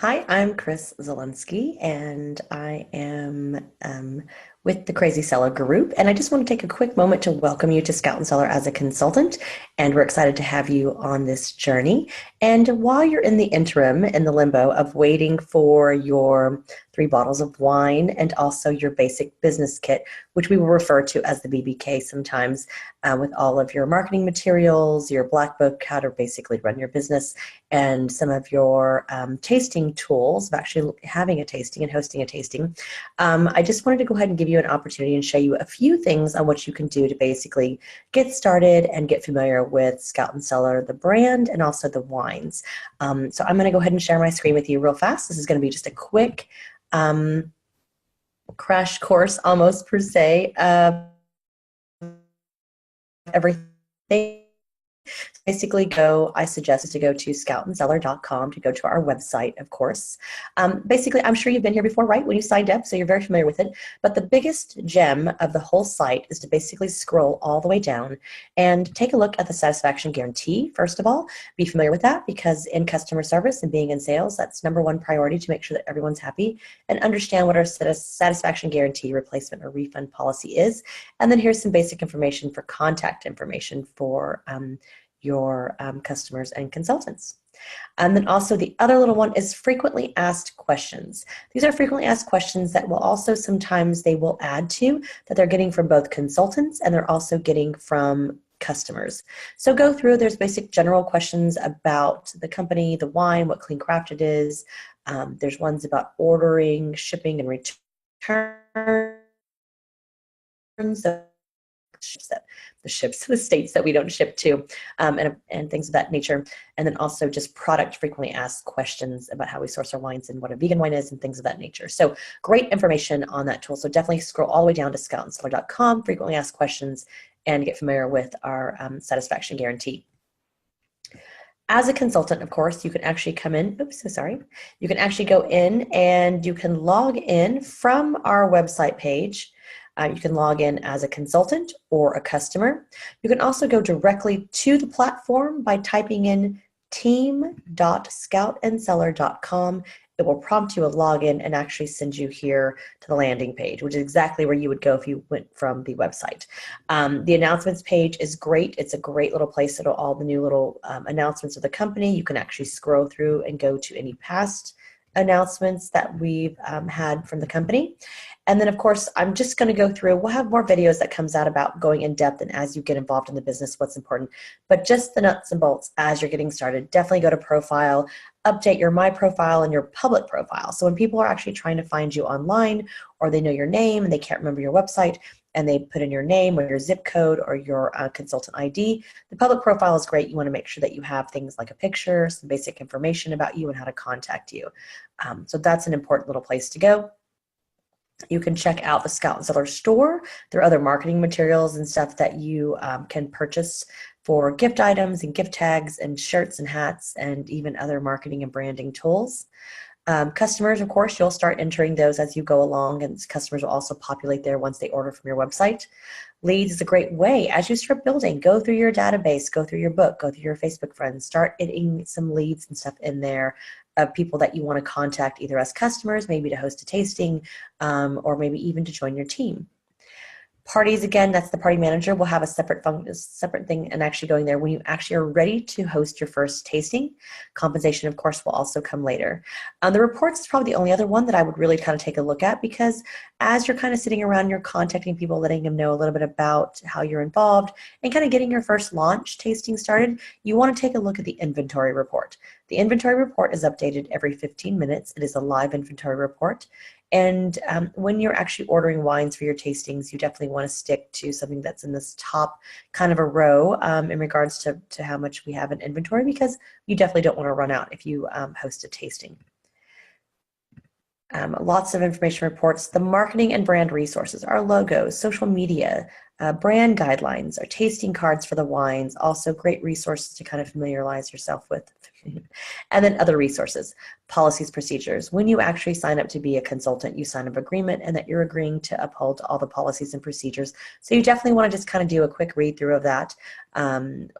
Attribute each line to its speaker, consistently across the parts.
Speaker 1: Hi, I'm Chris Zielinski, and I am with the Crazy Cellar group. And I just want to take a quick moment to welcome you to Scout Cellar as a consultant. And we're excited to have you on this journey. And while you're in the interim, in the limbo of waiting for your 3 bottles of wine and also your basic business kit, which we will refer to as the BBK sometimes, with all of your marketing materials, your black book, how to basically run your business, and some of your tasting tools of actually having a tasting and hosting a tasting. I just wanted to go ahead and give you an opportunity and show you a few things on what you can do to basically get started and get familiar with Scout and Cellar, the brand, and also the wines. So I'm going to go ahead and share my screen with you real fast. This is going to be just a quick crash course, almost per se, of everything. Basically, I suggest is to go to scoutandcellar.com to go to our website, of course. Basically, I'm sure you've been here before, right, when you signed up, so you're very familiar with it. But the biggest gem of the whole site is to basically scroll all the way down and take a look at the satisfaction guarantee, first of all. Be familiar with that, because in customer service and being in sales, that's #1 priority to make sure that everyone's happy, and understand what our satisfaction guarantee replacement or refund policy is. And then here's some basic information for contact information for your customers and consultants. And then also the other little one is frequently asked questions. These are frequently asked questions that will also sometimes they will add to that they're getting from both consultants and they're also getting from customers. So go through, there's basic general questions about the company, the wine, what clean craft it is. There's ones about ordering, shipping, and returns. The states that we don't ship to, and things of that nature. And then also just product frequently asked questions about how we source our wines and what a vegan wine is and things of that nature. So great information on that tool. So definitely scroll all the way down to scoutandcellar.com, frequently asked questions, and get familiar with our satisfaction guarantee. As a consultant, of course, you can actually come in. Oops, so sorry. You can actually go in and you can log in from our website page. You can log in as a consultant or a customer. You can also go directly to the platform by typing in team.scoutandcellar.com. It will prompt you a login and actually send you here to the landing page, which is exactly where you would go if you went from the website. The announcements page is great. It's a great little place. It'll all the new little announcements of the company. You can actually scroll through and go to any past announcements that we've had from the company. And then, of course, I'm just going to go through, we'll have more videos that comes out about going in depth and as you get involved in the business, what's important. But just the nuts and bolts as you're getting started, definitely go to profile, update your My Profile and your public profile. So when people are actually trying to find you online, or they know your name and they can't remember your website, and they put in your name or your zip code or your consultant ID, the public profile is great. You want to make sure that you have things like a picture, some basic information about you and how to contact you. So that's an important little place to go. You can check out the Scout and Cellar store. There are other marketing materials and stuff that you can purchase for gift items and gift tags and shirts and hats and even other marketing and branding tools. Customers, of course, you'll start entering those as you go along, and customers will also populate there once they order from your website. Leads is a great way. As you start building, go through your database, go through your book, go through your Facebook friends, start getting some leads and stuff in there of people that you want to contact either as customers, maybe to host a tasting, or maybe even to join your team. Parties, again, that's the party manager. Will have a separate thing and actually going there when you actually are ready to host your first tasting. Compensation, of course, will also come later. The reports is probably the only other one that I would really kind of take a look at, because as you're kind of sitting around, you're contacting people, letting them know a little bit about how you're involved and kind of getting your first launch tasting started, you want to take a look at the inventory report. The inventory report is updated every 15 minutes. It is a live inventory report. And when you're actually ordering wines for your tastings, you definitely want to stick to something that's in this top kind of a row in regards to how much we have in inventory, because you definitely don't want to run out if you host a tasting. Lots of information reports, the marketing and brand resources, our logos, social media, brand guidelines, our tasting cards for the wines, also great resources to kind of familiarize yourself with And then other resources, policies, procedures. When you actually sign up to be a consultant, you sign an agreement and that you're agreeing to uphold all the policies and procedures. So you definitely want to just kind of do a quick read through of that.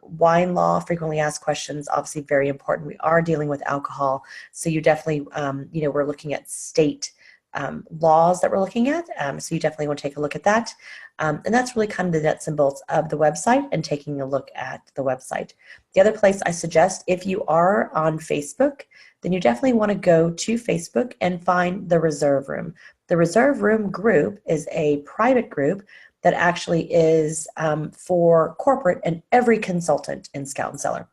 Speaker 1: Wine law, frequently asked questions, obviously very important. We are dealing with alcohol. So you definitely, we're looking at state laws that we're looking at. So you definitely want to take a look at that. And that's really kind of the nuts and bolts of the website and taking a look at the website. The other place I suggest, if you are on Facebook, then you definitely want to go to Facebook and find the Reserve Room. The Reserve Room group is a private group that actually is for corporate and every consultant in Scout Cellar.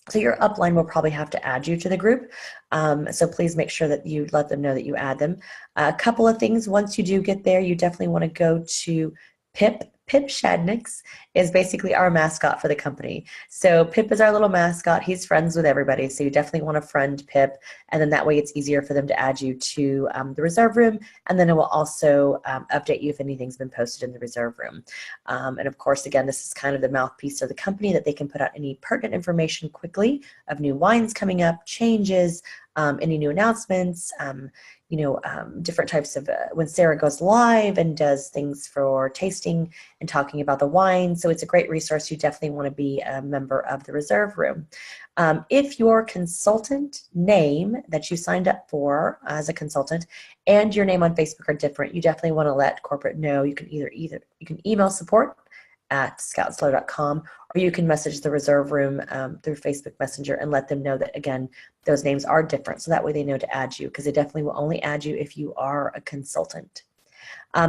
Speaker 1: So your upline will probably have to add you to the group. So please make sure that you let them know that you add them. A couple of things, once you do get there, you definitely want to go to Pip. Pip Shadnix is basically our mascot for the company. So Pip is our little mascot. He's friends with everybody. So you definitely want to friend Pip. And then that way it's easier for them to add you to the Reserve Room. And then it will also update you if anything's been posted in the Reserve Room. And of course, again, this is kind of the mouthpiece of the company that they can put out any pertinent information quickly of new wines coming up, changes, any new announcements, different types of, when Sarah goes live and does things for tasting and talking about the wine. So it's a great resource. You definitely want to be a member of the Reserve Room. If your consultant name that you signed up for as a consultant and your name on Facebook are different, you definitely want to let corporate know. You can you can email support@scoutcellar.com, or you can message the Reserve Room through Facebook Messenger and let them know that, again, those names are different. So that way they know to add you, because they definitely will only add you if you are a consultant.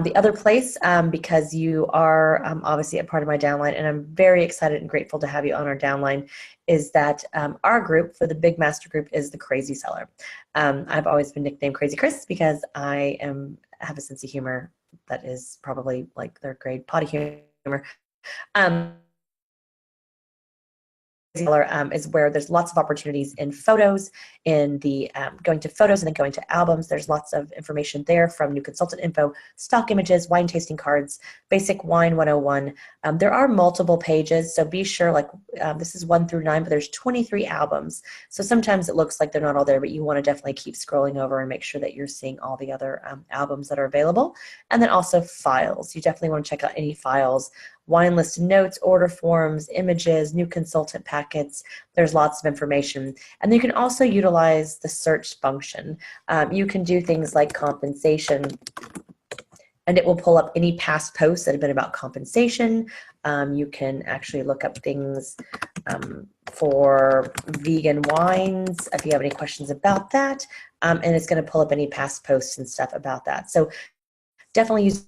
Speaker 1: The other place, because you are obviously a part of my downline, and I'm very excited and grateful to have you on our downline, is that our group for the big master group is the Crazy Cellar. I've always been nicknamed Crazy Chris because I have a sense of humor that is probably like third grade potty humor. Is where there's lots of opportunities in photos, in the going to photos and then going to albums. There's lots of information there, from new consultant info, stock images, wine tasting cards, basic wine 101. There are multiple pages, so be sure, this is 1 through 9, but there's 23 albums. So sometimes it looks like they're not all there, but you want to definitely keep scrolling over and make sure that you're seeing all the other albums that are available. And then also files. You definitely want to check out any files. Wine list notes, order forms, images, new consultant packets. There's lots of information. And you can also utilize the search function. You can do things like compensation, and it will pull up any past posts that have been about compensation. You can actually look up things for vegan wines if you have any questions about that. And it's going to pull up any past posts and stuff about that. So definitely use.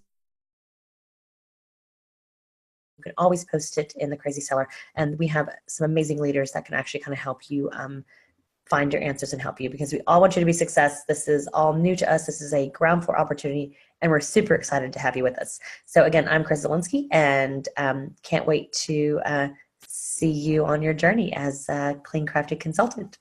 Speaker 1: You can always post it in the Crazy Cellar, and we have some amazing leaders that can actually kind of help you find your answers and help you, because we all want you to be success. This is all new to us. This is a ground floor opportunity, and we're super excited to have you with us. So again, I'm Chris Zielinski, and can't wait to see you on your journey as a clean crafted consultant.